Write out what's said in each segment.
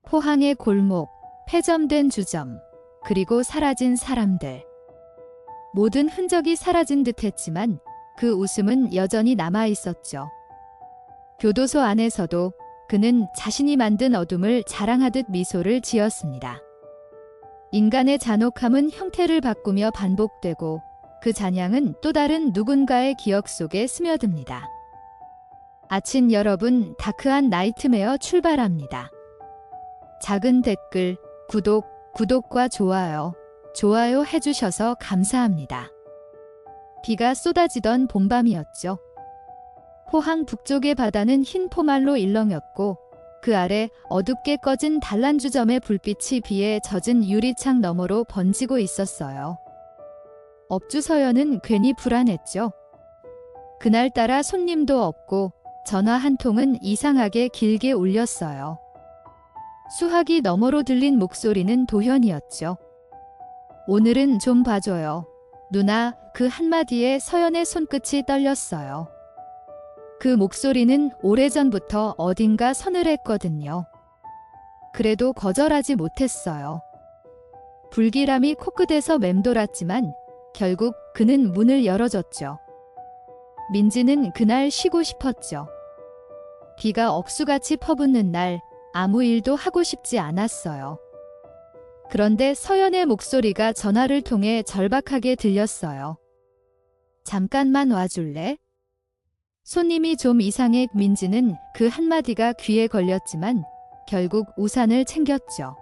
포항의 골목, 폐점된 주점, 그리고 사라진 사람들. 모든 흔적이 사라진 듯 했지만 그 웃음은 여전히 남아 있었죠. 교도소 안에서도 그는 자신이 만든 어둠을 자랑하듯 미소를 지었습니다. 인간의 잔혹함은 형태를 바꾸며 반복되고 그 잔향은 또 다른 누군가의 기억 속에 스며듭니다. 아침 여러분, 다크한 나이트메어 출발합니다. 작은 댓글, 구독과 좋아요 해주셔서 감사합니다. 비가 쏟아지던 봄밤이었죠. 포항 북쪽의 바다는 흰 포말로 일렁였고 그 아래 어둡게 꺼진 단란주점의 불빛이 비에 젖은 유리창 너머로 번지고 있었어요. 업주 서연은 괜히 불안했죠. 그날따라 손님도 없고 전화 한 통은 이상하게 길게 울렸어요. 수화기 너머로 들린 목소리는 도현이었죠. 오늘은 좀 봐줘요. 누나, 그 한마디에 서연의 손끝이 떨렸어요. 그 목소리는 오래전부터 어딘가 서늘했거든요. 그래도 거절하지 못했어요. 불길함이 코끝에서 맴돌았지만 결국 그는 문을 열어줬죠. 민지는 그날 쉬고 싶었죠. 비가 억수같이 퍼붓는 날 아무 일도 하고 싶지 않았어요. 그런데 서연의 목소리가 전화를 통해 절박하게 들렸어요. 잠깐만 와줄래? 손님이 좀 이상해. 민지는 그 한마디가 귀에 걸렸지만 결국 우산을 챙겼죠.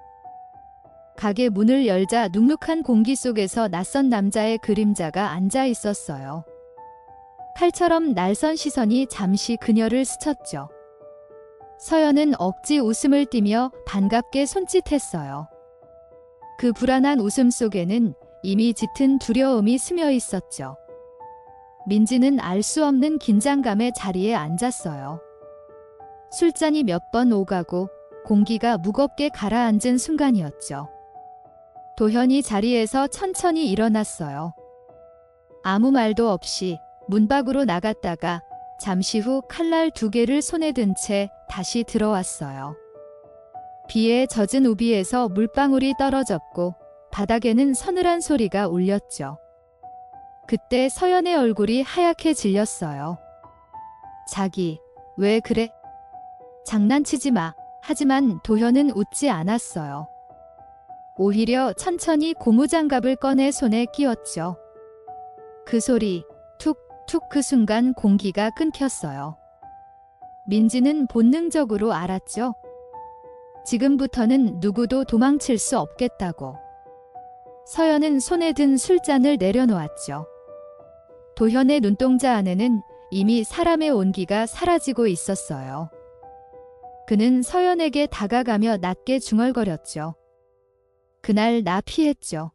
가게 문을 열자 눅눅한 공기 속에서 낯선 남자의 그림자가 앉아 있었어요. 칼처럼 날선 시선이 잠시 그녀를 스쳤죠. 서연은 억지 웃음을 띠며 반갑게 손짓했어요. 그 불안한 웃음 속에는 이미 짙은 두려움이 스며 있었죠. 민지는 알 수 없는 긴장감에 자리에 앉았어요. 술잔이 몇 번 오가고 공기가 무겁게 가라앉은 순간이었죠. 도현이 자리에서 천천히 일어났어요. 아무 말도 없이 문 밖으로 나갔다가 잠시 후 칼날 2개를 손에 든 채 다시 들어왔어요. 비에 젖은 우비에서 물방울이 떨어졌고 바닥에는 서늘한 소리가 울렸죠. 그때 서연의 얼굴이 하얗게 질렸어요. 자기, 왜 그래? 장난치지 마. 하지만 도현은 웃지 않았어요. 오히려 천천히 고무장갑을 꺼내 손에 끼웠죠. 그 소리, 툭툭, 그 순간 공기가 끊겼어요. 민지는 본능적으로 알았죠. 지금부터는 누구도 도망칠 수 없겠다고. 서연은 손에 든 술잔을 내려놓았죠. 도현의 눈동자 안에는 이미 사람의 온기가 사라지고 있었어요. 그는 서연에게 다가가며 낮게 중얼거렸죠. 그날 나 피했죠.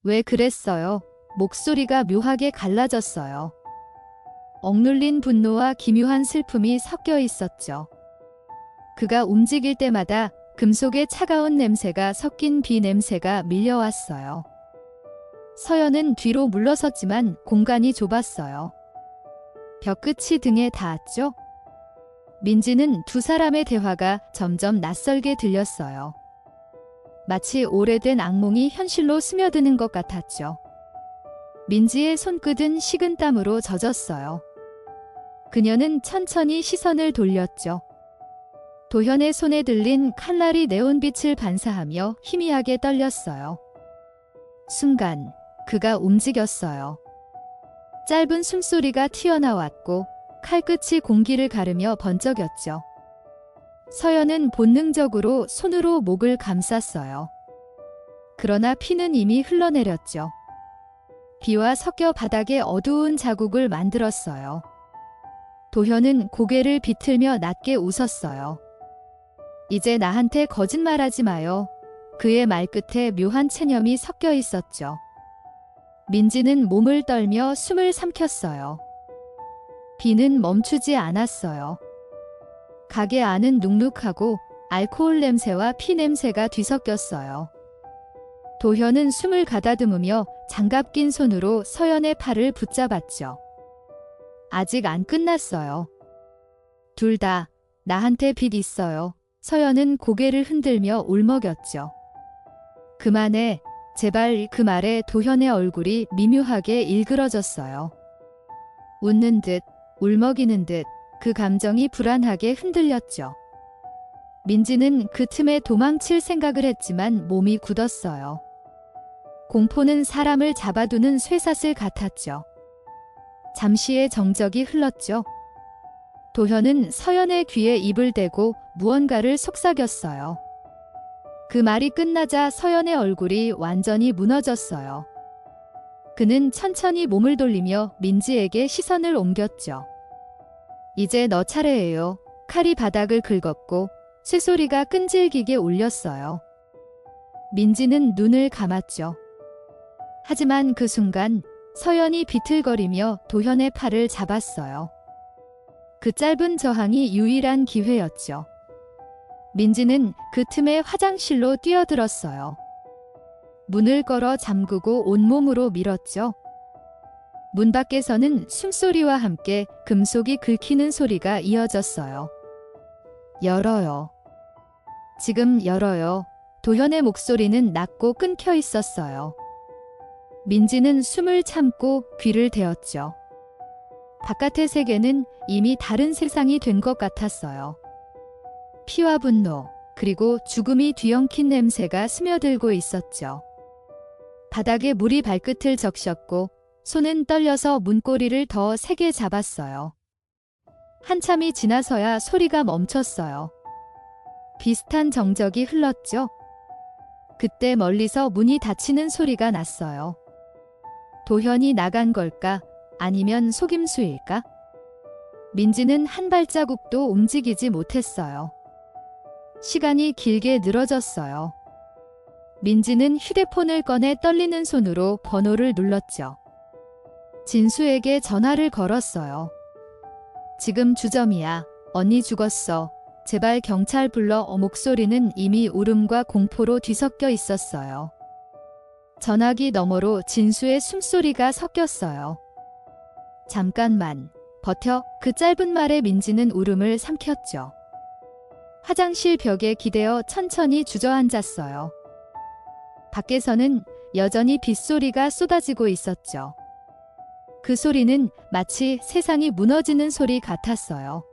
왜 그랬어요? 목소리가 묘하게 갈라졌어요. 억눌린 분노와 기묘한 슬픔이 섞여 있었죠. 그가 움직일 때마다 금속의 차가운 냄새가 섞인 비 냄새가 밀려왔어요. 서연은 뒤로 물러섰지만 공간이 좁았어요. 벽끝이 등에 닿았죠. 민지는 두 사람의 대화가 점점 낯설게 들렸어요. 마치 오래된 악몽이 현실로 스며드는 것 같았죠. 민지의 손끝은 식은땀으로 젖었어요. 그녀는 천천히 시선을 돌렸죠. 도현의 손에 들린 칼날이 네온빛을 반사하며 희미하게 떨렸어요. 순간 그가 움직였어요. 짧은 숨소리가 튀어나왔고 칼끝이 공기를 가르며 번쩍였죠. 서연은 본능적으로 손으로 목을 감쌌어요. 그러나 피는 이미 흘러내렸죠. 비와 섞여 바닥에 어두운 자국을 만들었어요. 도현은 고개를 비틀며 낮게 웃었어요. 이제 나한테 거짓말하지 마요. 그의 말끝에 묘한 체념이 섞여 있었죠. 민지는 몸을 떨며 숨을 삼켰어요. 비는 멈추지 않았어요. 가게 안은 눅눅하고 알코올 냄새와 피 냄새가 뒤섞였어요. 도현은 숨을 가다듬으며 장갑 낀 손으로 서연의 팔을 붙잡았죠. 아직 안 끝났어요. 둘 다 나한테 빚 있어요. 서연은 고개를 흔들며 울먹였죠. 그만해. 제발. 그 말에 도현의 얼굴이 미묘하게 일그러졌어요. 웃는 듯 울먹이는 듯 그 감정이 불안하게 흔들렸죠. 민지는 그 틈에 도망칠 생각을 했지만 몸이 굳었어요. 공포는 사람을 잡아두는 쇠사슬 같았죠. 잠시의 정적이 흘렀죠. 도현은 서연의 귀에 입을 대고 무언가를 속삭였어요. 그 말이 끝나자 서연의 얼굴이 완전히 무너졌어요. 그는 천천히 몸을 돌리며 민지에게 시선을 옮겼죠. 이제 너 차례예요. 칼이 바닥을 긁었고 쇠소리가 끈질기게 울렸어요. 민지는 눈을 감았죠. 하지만 그 순간 서연이 비틀거리며 도현의 팔을 잡았어요. 그 짧은 저항이 유일한 기회였죠. 민지는 그 틈에 화장실로 뛰어들었어요. 문을 걸어 잠그고 온몸으로 밀었죠. 문 밖에서는 숨소리와 함께 금속이 긁히는 소리가 이어졌어요. 열어요. 지금 열어요. 도현의 목소리는 낮고 끊겨 있었어요. 민지는 숨을 참고 귀를 대었죠. 바깥의 세계는 이미 다른 세상이 된 것 같았어요. 피와 분노, 그리고 죽음이 뒤엉킨 냄새가 스며들고 있었죠. 바닥에 물이 발끝을 적셨고 손은 떨려서 문고리를 더 세게 잡았어요. 한참이 지나서야 소리가 멈췄어요. 비슷한 정적이 흘렀죠. 그때 멀리서 문이 닫히는 소리가 났어요. 도현이 나간 걸까? 아니면 속임수일까? 민지는 한 발자국도 움직이지 못했어요. 시간이 길게 늘어졌어요. 민지는 휴대폰을 꺼내 떨리는 손으로 번호를 눌렀죠. 진수에게 전화를 걸었어요. 지금 주점이야. 언니 죽었어. 제발 경찰 불러. 목소리는 이미 울음과 공포로 뒤섞여 있었어요. 전화기 너머로 진수의 숨소리가 섞였어요. 잠깐만. 버텨. 그 짧은 말에 민지는 울음을 삼켰죠. 화장실 벽에 기대어 천천히 주저앉았어요. 밖에서는 여전히 빗소리가 쏟아지고 있었죠. 그 소리는 마치 세상이 무너지는 소리 같았어요.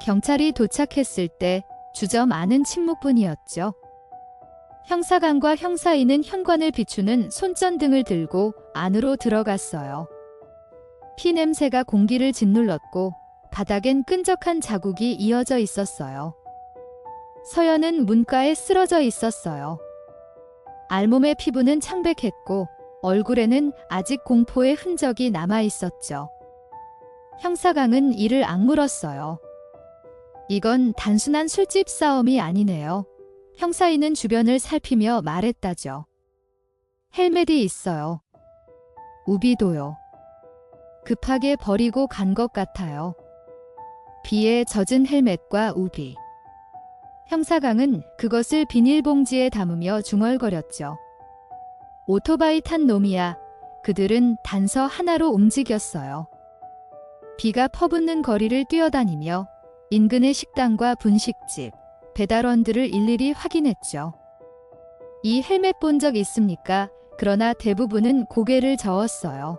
경찰이 도착했을 때 주점 안은 침묵뿐이었죠. 형사관과 형사인은 현관을 비추는 손전등을 들고 안으로 들어갔어요. 피 냄새가 공기를 짓눌렀고 바닥엔 끈적한 자국이 이어져 있었어요. 서연은 문가에 쓰러져 있었어요. 알몸의 피부는 창백했고 얼굴에는 아직 공포의 흔적이 남아 있었죠. 형사강은 이를 악물었어요. 이건 단순한 술집 싸움이 아니네요. 형사인은 주변을 살피며 말했다죠. 헬멧이 있어요. 우비도요. 급하게 버리고 간 것 같아요. 비에 젖은 헬멧과 우비. 형사강은 그것을 비닐봉지에 담으며 중얼거렸죠. 오토바이 탄 놈이야. 그들은 단서 하나로 움직였어요. 비가 퍼붓는 거리를 뛰어다니며 인근의 식당과 분식집, 배달원들을 일일이 확인했죠. 이 헬멧 본 적 있습니까? 그러나 대부분은 고개를 저었어요.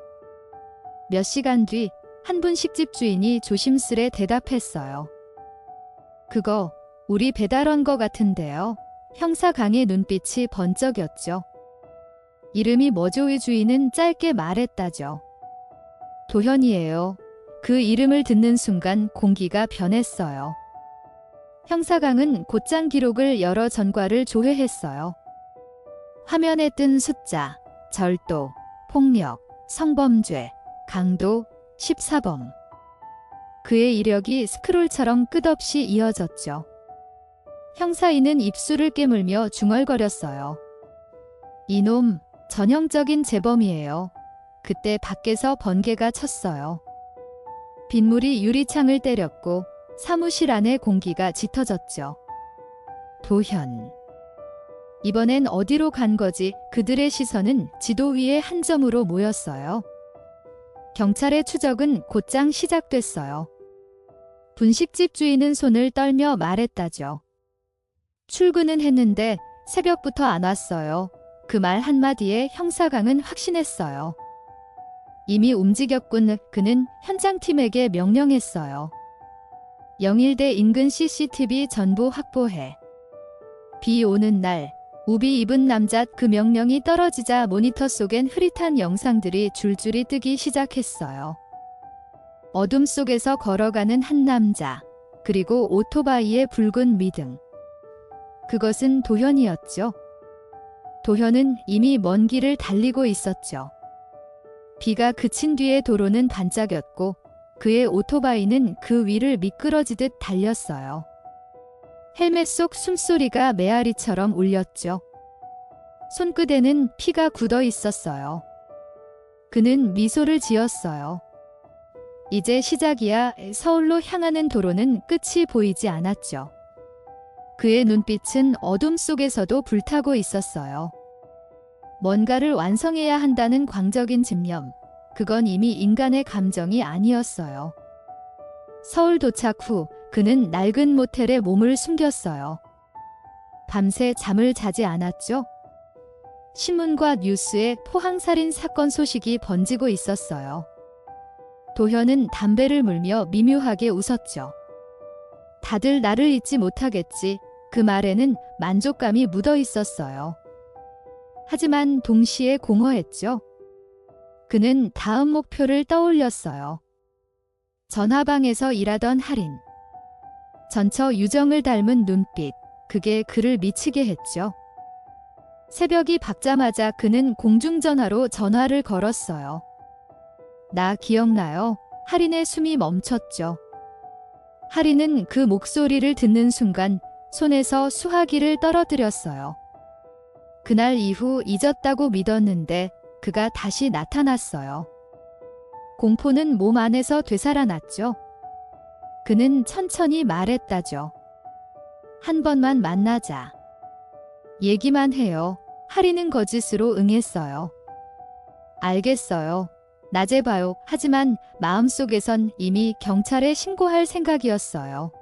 몇 시간 뒤 한 분식집 주인이 조심스레 대답했어요. 그거 우리 배달원 거 같은데요. 형사강의 눈빛이 번쩍였죠. 이름이 뭐죠? 주인은 짧게 말했다죠. 도현이에요. 그 이름을 듣는 순간 공기가 변했어요. 형사강은 곧장 기록을 열어 전과를 조회했어요. 화면에 뜬 숫자, 절도, 폭력, 성범죄, 강도, 14범. 그의 이력이 스크롤처럼 끝없이 이어졌죠. 형사인은 입술을 깨물며 중얼거렸어요. 이놈, 전형적인 재범이에요. 그때 밖에서 번개가 쳤어요. 빗물이 유리창을 때렸고 사무실 안의 공기가 짙어졌죠. 도현. 이번엔 어디로 간 거지? 그들의 시선은 지도 위의 한 점으로 모였어요. 경찰의 추적은 곧장 시작됐어요. 분식집 주인은 손을 떨며 말했다죠. 출근은 했는데 새벽부터 안 왔어요. 그 말 한마디에 형사강은 확신했어요. 이미 움직였군. 그는 현장팀에게 명령했어요. 영일대 인근 CCTV 전부 확보해. 비 오는 날 우비 입은 남자. 그 명령이 떨어지자 모니터 속엔 흐릿한 영상들이 줄줄이 뜨기 시작했어요. 어둠 속에서 걸어가는 한 남자, 그리고 오토바이의 붉은 미등. 그것은 도현이었죠. 도현은 이미 먼 길을 달리고 있었죠. 비가 그친 뒤에 도로는 반짝였고 그의 오토바이는 그 위를 미끄러지듯 달렸어요. 헬멧 속 숨소리가 메아리처럼 울렸죠. 손끝에는 피가 굳어 있었어요. 그는 미소를 지었어요. 이제 시작이야. 서울로 향하는 도로는 끝이 보이지 않았죠. 그의 눈빛은 어둠 속에서도 불타고 있었어요. 뭔가를 완성해야 한다는 광적인 집념. 그건 이미 인간의 감정이 아니었어요. 서울 도착 후 그는 낡은 모텔에 몸을 숨겼어요. 밤새 잠을 자지 않았죠. 신문과 뉴스에 포항살인 사건 소식이 번지고 있었어요. 도현은 담배를 물며 미묘하게 웃었죠. 다들 나를 잊지 못하겠지. 그 말에는 만족감이 묻어 있었어요. 하지만 동시에 공허했죠. 그는 다음 목표를 떠올렸어요. 전화방에서 일하던 할인. 전처 유정을 닮은 눈빛. 그게 그를 미치게 했죠. 새벽이 밝자마자 그는 공중전화로 전화를 걸었어요. 나 기억나요? 할인의 숨이 멈췄죠. 할인은 그 목소리를 듣는 순간 손에서 수화기를 떨어뜨렸어요. 그날 이후 잊었다고 믿었는데 그가 다시 나타났어요. 공포는 몸 안에서 되살아났죠. 그는 천천히 말했다죠. 한 번만 만나자. 얘기만 해요. 할인은 거짓으로 응했어요. 알겠어요. 낮에 봐요. 하지만 마음속에선 이미 경찰에 신고할 생각이었어요.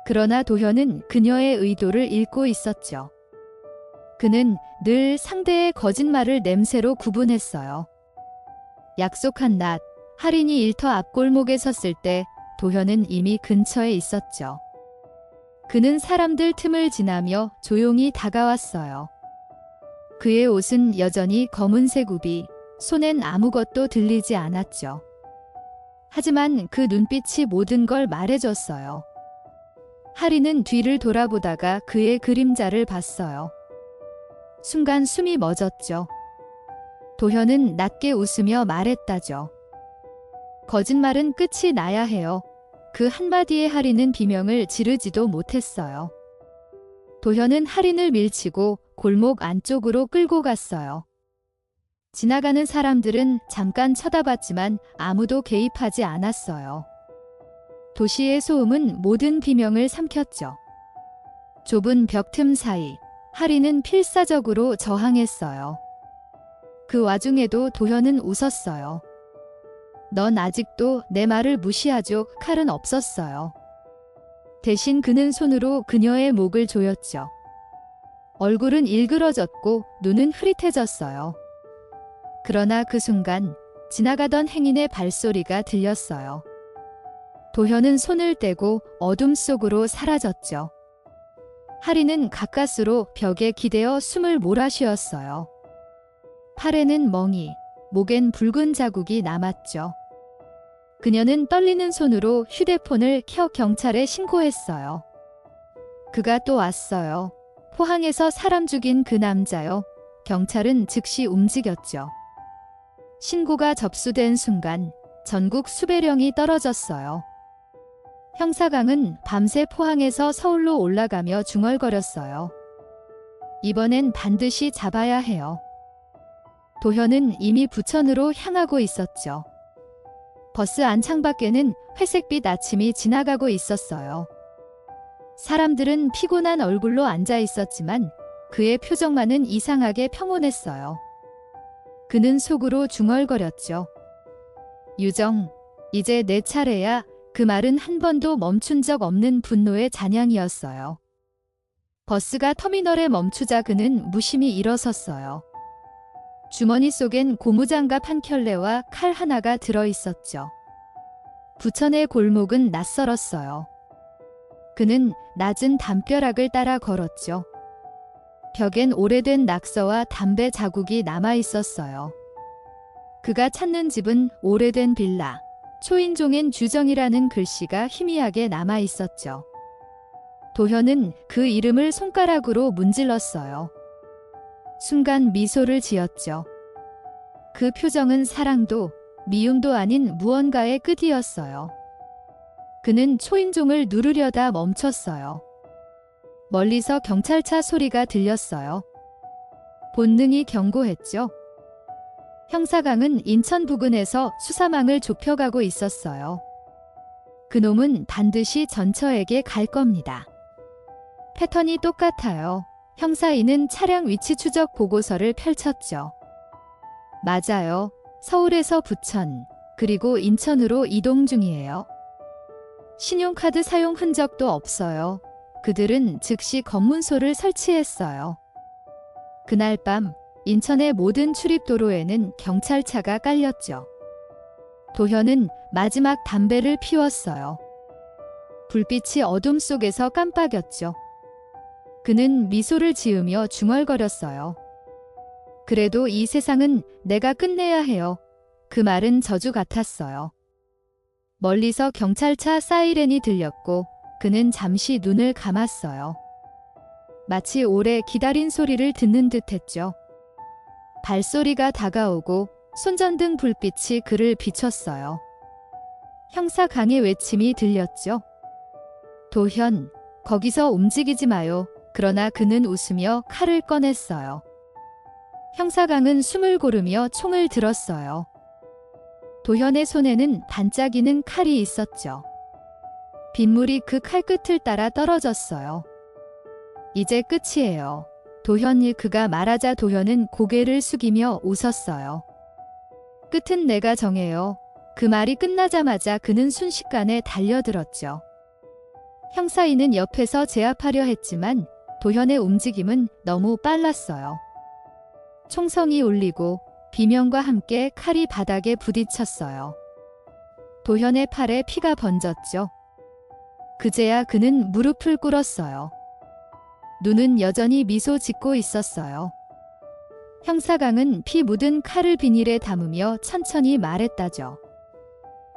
그러나 도현은 그녀의 의도를 읽고 있었죠. 그는 늘 상대의 거짓말을 냄새로 구분했어요. 약속한 낮, 할인이 일터 앞골목에 섰을 때 도현은 이미 근처에 있었죠. 그는 사람들 틈을 지나며 조용히 다가왔어요. 그의 옷은 여전히 검은색 우비, 손엔 아무것도 들리지 않았죠. 하지만 그 눈빛이 모든 걸 말해줬어요. 할인은 뒤를 돌아보다가 그의 그림자를 봤어요. 순간 숨이 멎었죠. 도현은 낮게 웃으며 말했다죠. 거짓말은 끝이 나야 해요. 그 한마디에 할인은 비명을 지르지도 못했어요. 도현은 할인을 밀치고 골목 안쪽으로 끌고 갔어요. 지나가는 사람들은 잠깐 쳐다봤지만 아무도 개입하지 않았어요. 도시의 소음은 모든 비명을 삼켰죠. 좁은 벽틈 사이 할인은 필사적으로 저항했어요. 그 와중에도 도현은 웃었어요. 넌 아직도 내 말을 무시하죠. 칼은 없었어요. 대신 그는 손으로 그녀의 목을 조였죠. 얼굴은 일그러졌고 눈은 흐릿해졌어요. 그러나 그 순간 지나가던 행인의 발소리가 들렸어요. 도현은 손을 떼고 어둠 속으로 사라졌죠. 할인은 가까스로 벽에 기대어 숨을 몰아쉬었어요. 팔에는 멍이, 목엔 붉은 자국이 남았죠. 그녀는 떨리는 손으로 휴대폰을 켜 경찰에 신고했어요. 그가 또 왔어요. 포항에서 사람 죽인 그 남자요. 경찰은 즉시 움직였죠. 신고가 접수된 순간 전국 수배령이 떨어졌어요. 형사강은 밤새 포항에서 서울로 올라가며 중얼거렸어요. 이번엔 반드시 잡아야 해요. 도현은 이미 부천으로 향하고 있었죠. 버스 안창 밖에는 회색빛 아침이 지나가고 있었어요. 사람들은 피곤한 얼굴로 앉아 있었지만 그의 표정만은 이상하게 평온했어요. 그는 속으로 중얼거렸죠. 유정, 이제 내 차례야. 그 말은 한 번도 멈춘 적 없는 분노의 잔향이었어요. 버스가 터미널에 멈추자 그는 무심히 일어섰어요. 주머니 속엔 고무장갑 한 켤레와 칼 하나가 들어 있었죠. 부천의 골목은 낯설었어요. 그는 낮은 담벼락을 따라 걸었죠. 벽엔 오래된 낙서와 담배 자국이 남아 있었어요. 그가 찾는 집은 오래된 빌라. 초인종엔 주정이라는 글씨가 희미하게 남아 있었죠. 도현은 그 이름을 손가락으로 문질렀어요. 순간 미소를 지었죠. 그 표정은 사랑도 미움도 아닌 무언가의 끝이었어요. 그는 초인종을 누르려다 멈췄어요. 멀리서 경찰차 소리가 들렸어요. 본능이 경고했죠. 형사강은 인천 부근에서 수사망을 좁혀가고 있었어요. 그놈은 반드시 전처에게 갈 겁니다. 패턴이 똑같아요. 형사인은 차량 위치 추적 보고서를 펼쳤죠. 맞아요. 서울에서 부천, 그리고 인천으로 이동 중이에요. 신용카드 사용 흔적도 없어요. 그들은 즉시 검문소를 설치했어요. 그날 밤 인천의 모든 출입도로에는 경찰차가 깔렸죠. 도현은 마지막 담배를 피웠어요. 불빛이 어둠 속에서 깜빡였죠. 그는 미소를 지으며 중얼거렸어요. 그래도 이 세상은 내가 끝내야 해요. 그 말은 저주 같았어요. 멀리서 경찰차 사이렌이 들렸고 그는 잠시 눈을 감았어요. 마치 오래 기다린 소리를 듣는 듯했죠. 발소리가 다가오고 손전등 불빛이 그를 비췄어요. 형사 강의 외침이 들렸죠. 도현, 거기서 움직이지 마요. 그러나 그는 웃으며 칼을 꺼냈어요. 형사강은 숨을 고르며 총을 들었어요. 도현의 손에는 반짝이는 칼이 있었죠. 빗물이 그 칼끝을 따라 떨어졌어요. 이제 끝이에요. 도현이 그가 말하자 도현은 고개를 숙이며 웃었어요. 끝은 내가 정해요. 그 말이 끝나자마자 그는 순식간에 달려들었죠. 형사인은 옆에서 제압하려 했지만 도현의 움직임은 너무 빨랐어요. 총성이 울리고 비명과 함께 칼이 바닥에 부딪혔어요. 도현의 팔에 피가 번졌죠. 그제야 그는 무릎을 꿇었어요. 눈은 여전히 미소 짓고 있었어요. 형사강은 피 묻은 칼을 비닐에 담으며 천천히 말했다죠.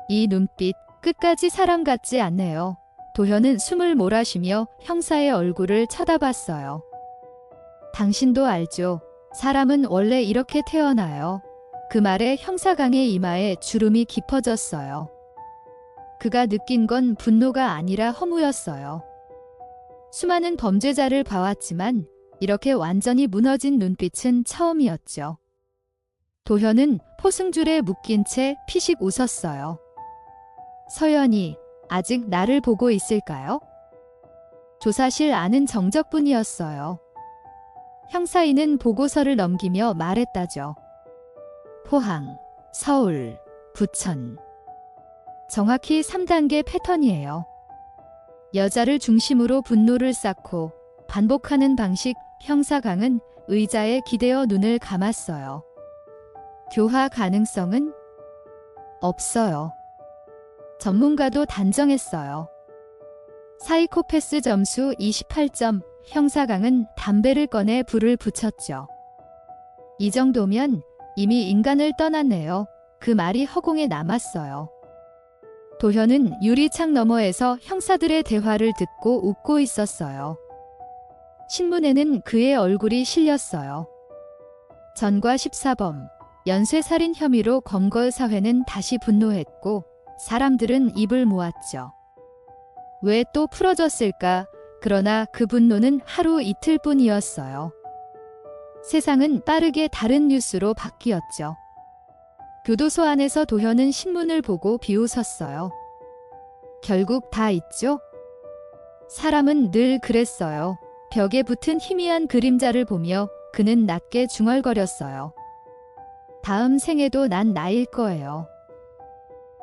이 눈빛 끝까지 사람 같지 않네요. 도현은 숨을 몰아쉬며 형사의 얼굴을 쳐다봤어요. 당신도 알죠. 사람은 원래 이렇게 태어나요. 그 말에 형사강의 이마에 주름이 깊어졌어요. 그가 느낀 건 분노가 아니라 허무였어요. 수많은 범죄자를 봐왔지만 이렇게 완전히 무너진 눈빛은 처음이었죠. 도현은 포승줄에 묶인 채 피식 웃었어요. 서연이 아직 나를 보고 있을까요? 조사실 안은 정적뿐이었어요. 형사인은 보고서를 넘기며 말했다죠. 포항, 서울, 부천. 정확히 3단계 패턴이에요. 여자를 중심으로 분노를 쌓고 반복하는 방식. 형사강은 의자에 기대어 눈을 감았어요. 교화 가능성은 없어요. 전문가도 단정했어요. 사이코패스 점수 28점. 형사강은 담배를 꺼내 불을 붙였죠. 이 정도면 이미 인간을 떠났네요. 그 말이 허공에 남았어요. 도현은 유리창 너머에서 형사들의 대화를 듣고 웃고 있었어요. 신문에는 그의 얼굴이 실렸어요. 전과 14범, 연쇄살인 혐의로 검거의사회는 다시 분노했고 사람들은 입을 모았죠. 왜 또 풀어졌을까? 그러나 그 분노는 하루 이틀뿐이었어요. 세상은 빠르게 다른 뉴스로 바뀌었죠. 교도소 안에서 도현은 신문을 보고 비웃었어요. 결국 다 있죠? 사람은 늘 그랬어요. 벽에 붙은 희미한 그림자를 보며 그는 낮게 중얼거렸어요. 다음 생에도 난 나일 거예요.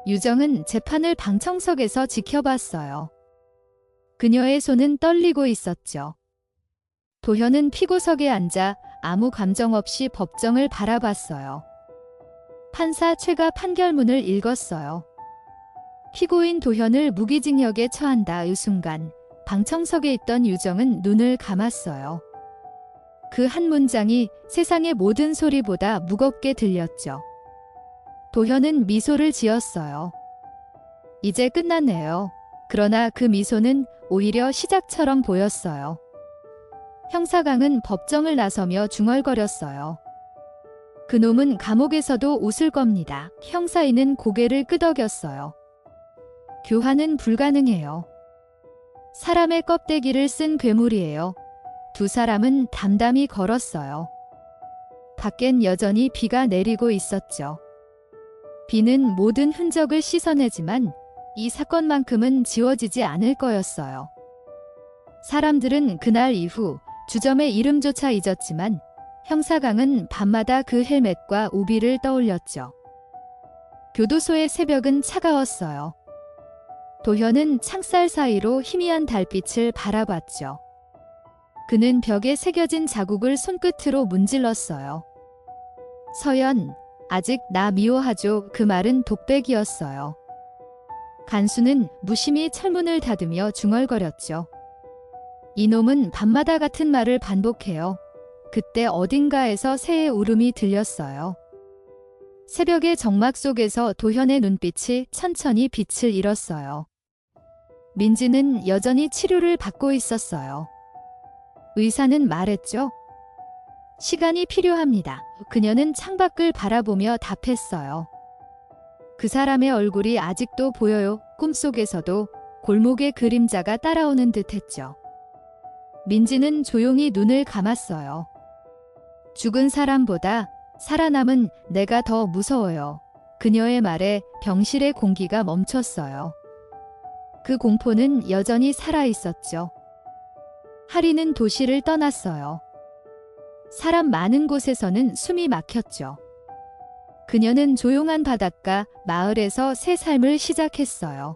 유정은 재판을 방청석에서 지켜봤어요. 그녀의 손은 떨리고 있었죠. 도현은 피고석에 앉아 아무 감정 없이 법정을 바라봤어요. 판사 최가 판결문을 읽었어요. 피고인 도현을 무기징역에 처한다. 이 순간 방청석에 있던 유정은 눈을 감았어요. 그 한 문장이 세상의 모든 소리보다 무겁게 들렸죠. 도현은 미소를 지었어요. 이제 끝났네요. 그러나 그 미소는 오히려 시작처럼 보였어요. 형사강은 법정을 나서며 중얼거렸어요. 그놈은 감옥에서도 웃을 겁니다. 형사인은 고개를 끄덕였어요. 교화는 불가능해요. 사람의 껍데기를 쓴 괴물이에요. 두 사람은 담담히 걸었어요. 밖엔 여전히 비가 내리고 있었죠. 비는 모든 흔적을 씻어내지만 이 사건만큼은 지워지지 않을 거였어요. 사람들은 그날 이후 주점의 이름조차 잊었지만 형사강은 밤마다 그 헬멧과 우비를 떠올렸죠. 교도소의 새벽은 차가웠어요. 도현은 창살 사이로 희미한 달빛을 바라봤죠. 그는 벽에 새겨진 자국을 손끝으로 문질렀어요. 서연, 아직 나 미워하죠. 그 말은 독백이었어요. 간수는 무심히 철문을 닫으며 중얼거렸죠. 이놈은 밤마다 같은 말을 반복해요. 그때 어딘가에서 새의 울음이 들렸어요. 새벽의 정막 속에서 도현의 눈빛이 천천히 빛을 잃었어요. 민지는 여전히 치료를 받고 있었어요. 의사는 말했죠. 시간이 필요합니다. 그녀는 창밖을 바라보며 답했어요. 그 사람의 얼굴이 아직도 보여요. 꿈속에서도 골목의 그림자가 따라오는 듯했죠. 민지는 조용히 눈을 감았어요. 죽은 사람보다 살아남은 내가 더 무서워요. 그녀의 말에 병실의 공기가 멈췄어요. 그 공포는 여전히 살아있었죠. 하리는 도시를 떠났어요. 사람 많은 곳에서는 숨이 막혔죠. 그녀는 조용한 바닷가 마을에서 새 삶을 시작했어요.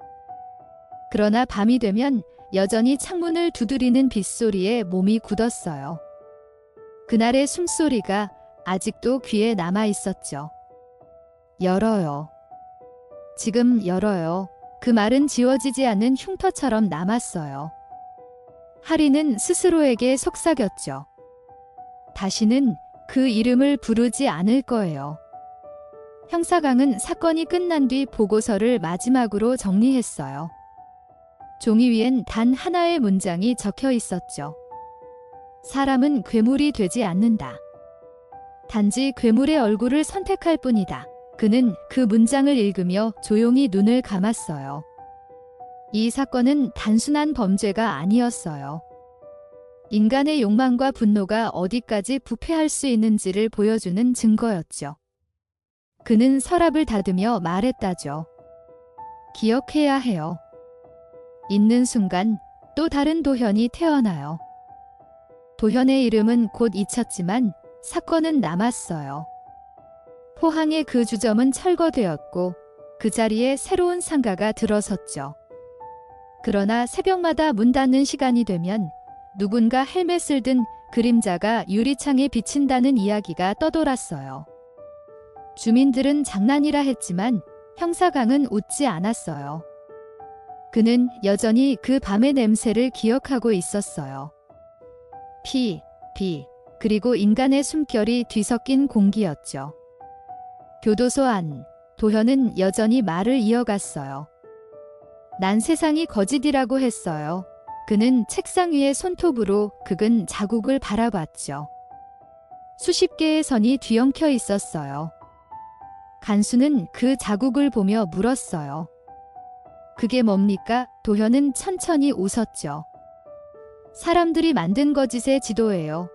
그러나 밤이 되면 여전히 창문을 두드리는 빗소리에 몸이 굳었어요. 그날의 숨소리가 아직도 귀에 남아 있었죠. 열어요. 지금 열어요. 그 말은 지워지지 않는 흉터처럼 남았어요. 하리는 스스로에게 속삭였죠. 다시는 그 이름을 부르지 않을 거예요. 형사강은 사건이 끝난 뒤 보고서를 마지막으로 정리했어요. 종이 위엔 단 하나의 문장이 적혀 있었죠. 사람은 괴물이 되지 않는다. 단지 괴물의 얼굴을 선택할 뿐이다. 그는 그 문장을 읽으며 조용히 눈을 감았어요. 이 사건은 단순한 범죄가 아니었어요. 인간의 욕망과 분노가 어디까지 부패할 수 있는지를 보여주는 증거였죠. 그는 서랍을 닫으며 말했다죠. 기억해야 해요. 있는 순간 또 다른 도현이 태어나요. 도현의 이름은 곧 잊혔지만 사건은 남았어요. 포항의 그 주점은 철거되었고 그 자리에 새로운 상가가 들어섰죠. 그러나 새벽마다 문 닫는 시간이 되면 누군가 헬멧을 든 그림자가 유리창에 비친다는 이야기가 떠돌았어요. 주민들은 장난이라 했지만 형사강은 웃지 않았어요. 그는 여전히 그 밤의 냄새를 기억하고 있었어요. 피, 그리고 인간의 숨결이 뒤섞인 공기였죠. 교도소 안, 도현은 여전히 말을 이어갔어요. 난 세상이 거짓이라고 했어요. 그는 책상 위의 손톱으로 긁은 자국을 바라봤죠. 수십 개의 선이 뒤엉켜 있었어요. 간수는 그 자국을 보며 물었어요. 그게 뭡니까? 도현은 천천히 웃었죠. 사람들이 만든 거짓의 지도예요.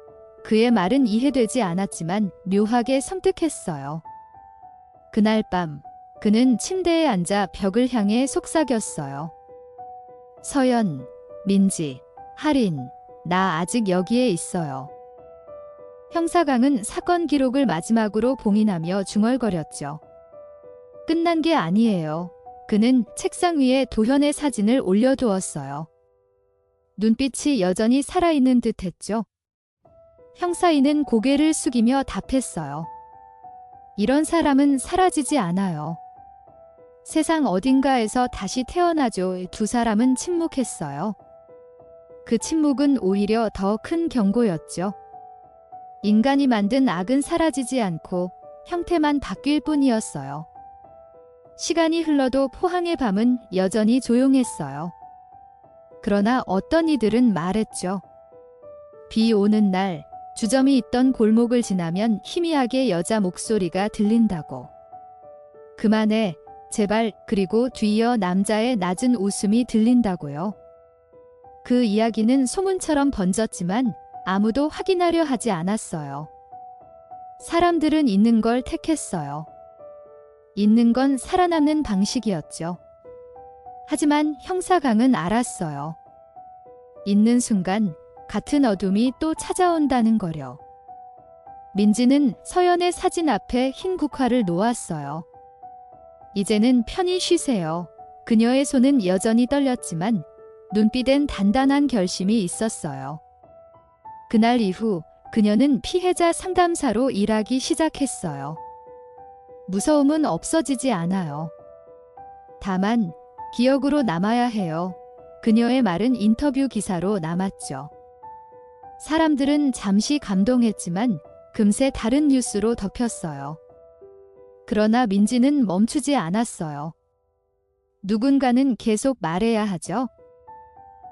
그의 말은 이해되지 않았지만 묘하게 섬뜩했어요. 그날 밤 그는 침대에 앉아 벽을 향해 속삭였어요. 서연, 민지, 하린, 나 아직 여기에 있어요. 형사강은 사건 기록을 마지막으로 봉인하며 중얼거렸죠. 끝난 게 아니에요. 그는 책상 위에 도현의 사진을 올려두었어요. 눈빛이 여전히 살아있는 듯했죠. 형사인은 고개를 숙이며 답했어요. 이런 사람은 사라지지 않아요. 세상 어딘가에서 다시 태어나죠. 두 사람은 침묵했어요. 그 침묵은 오히려 더 큰 경고였죠. 인간이 만든 악은 사라지지 않고 형태만 바뀔 뿐이었어요. 시간이 흘러도 포항의 밤은 여전히 조용했어요. 그러나 어떤 이들은 말했죠. 비 오는 날 주점이 있던 골목을 지나면 희미하게 여자 목소리가 들린다고. 그만해, 제발. 그리고 뒤이어 남자의 낮은 웃음이 들린다고요. 그 이야기는 소문처럼 번졌지만 아무도 확인하려 하지 않았어요. 사람들은 있는 걸 택했어요. 있는 건 살아남는 방식이었죠. 하지만 형사강은 알았어요. 있는 순간 같은 어둠이 또 찾아온다는 거려. 민지는 서연의 사진 앞에 흰 국화를 놓았어요. 이제는 편히 쉬세요. 그녀의 손은 여전히 떨렸지만 눈빛엔 단단한 결심이 있었어요. 그날 이후 그녀는 피해자 상담사로 일하기 시작했어요. 무서움은 없어지지 않아요. 다만 기억으로 남아야 해요. 그녀의 말은 인터뷰 기사로 남았죠. 사람들은 잠시 감동했지만 금세 다른 뉴스로 덮였어요. 그러나 민지는 멈추지 않았어요. 누군가는 계속 말해야 하죠.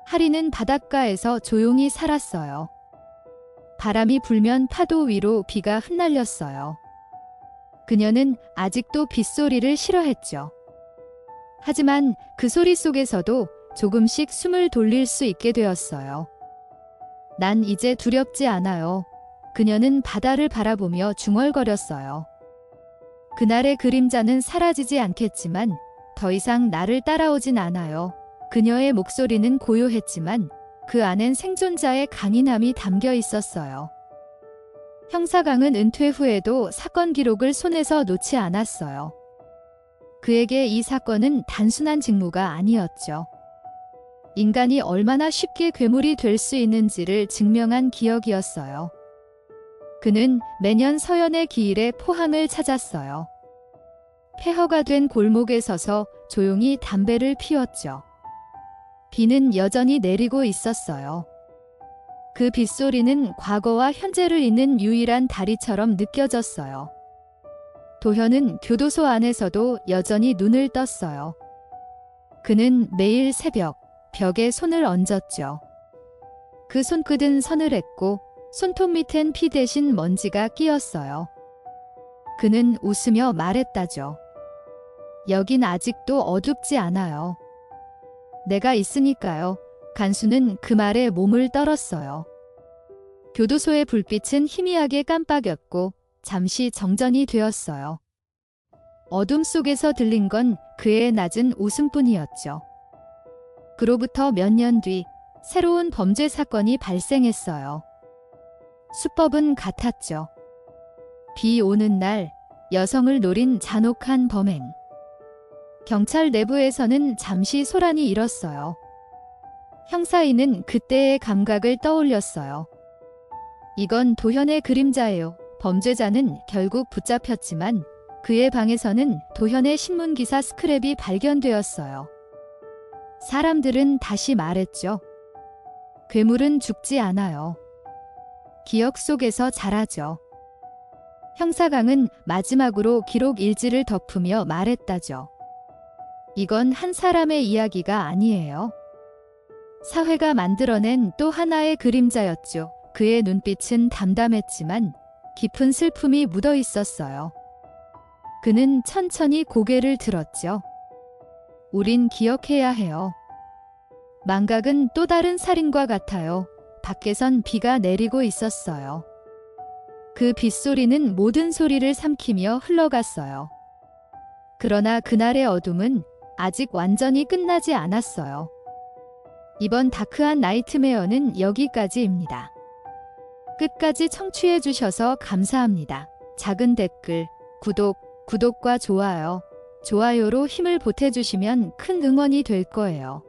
하리는 바닷가에서 조용히 살았어요. 바람이 불면 파도 위로 비가 흩날렸어요. 그녀는 아직도 빗소리를 싫어했죠. 하지만 그 소리 속에서도 조금씩 숨을 돌릴 수 있게 되었어요. 난 이제 두렵지 않아요. 그녀는 바다를 바라보며 중얼거렸어요. 그날의 그림자는 사라지지 않겠지만 더 이상 나를 따라오진 않아요. 그녀의 목소리는 고요했지만 그 안엔 생존자의 강인함이 담겨 있었어요. 형사강은 은퇴 후에도 사건 기록을 손에서 놓지 않았어요. 그에게 이 사건은 단순한 직무가 아니었죠. 인간이 얼마나 쉽게 괴물이 될 수 있는지를 증명한 기억이었어요. 그는 매년 서연의 기일에 포항을 찾았어요. 폐허가 된 골목에 서서 조용히 담배를 피웠죠. 비는 여전히 내리고 있었어요. 그 빗소리는 과거와 현재를 잇는 유일한 다리처럼 느껴졌어요. 도현은 교도소 안에서도 여전히 눈을 떴어요. 그는 매일 새벽 벽에 손을 얹었죠. 그 손끝은 서늘했고 손톱 밑엔 피 대신 먼지가 끼었어요. 그는 웃으며 말했다죠. 여긴 아직도 어둡지 않아요. 내가 있으니까요. 간수는 그 말에 몸을 떨었어요. 교도소의 불빛은 희미하게 깜빡였고 잠시 정전이 되었어요. 어둠 속에서 들린 건 그의 낮은 웃음뿐이었죠. 그로부터 몇 년 뒤 새로운 범죄 사건이 발생했어요. 수법은 같았죠. 비 오는 날 여성을 노린 잔혹한 범행. 경찰 내부에서는 잠시 소란이 일었어요. 형사인은 그때의 감각을 떠올렸어요. 이건 도현의 그림자예요. 범죄자는 결국 붙잡혔지만 그의 방에서는 도현의 신문기사 스크랩이 발견되었어요. 사람들은 다시 말했죠. 괴물은 죽지 않아요. 기억 속에서 자라죠. 형사강은 마지막으로 기록 일지를 덮으며 말했다죠. 이건 한 사람의 이야기가 아니에요. 사회가 만들어낸 또 하나의 그림자였죠. 그의 눈빛은 담담했지만 깊은 슬픔이 묻어 있었어요. 그는 천천히 고개를 들었죠. 우린 기억해야 해요. 망각은 또 다른 살인과 같아요. 밖에선 비가 내리고 있었어요. 그 빗소리는 모든 소리를 삼키며 흘러갔어요. 그러나 그날의 어둠은 아직 완전히 끝나지 않았어요. 이번 다크한 나이트메어는 여기까지입니다. 끝까지 청취해 주셔서 감사합니다. 작은 댓글, 구독과 좋아요로 힘을 보태주시면 큰 응원이 될 거예요.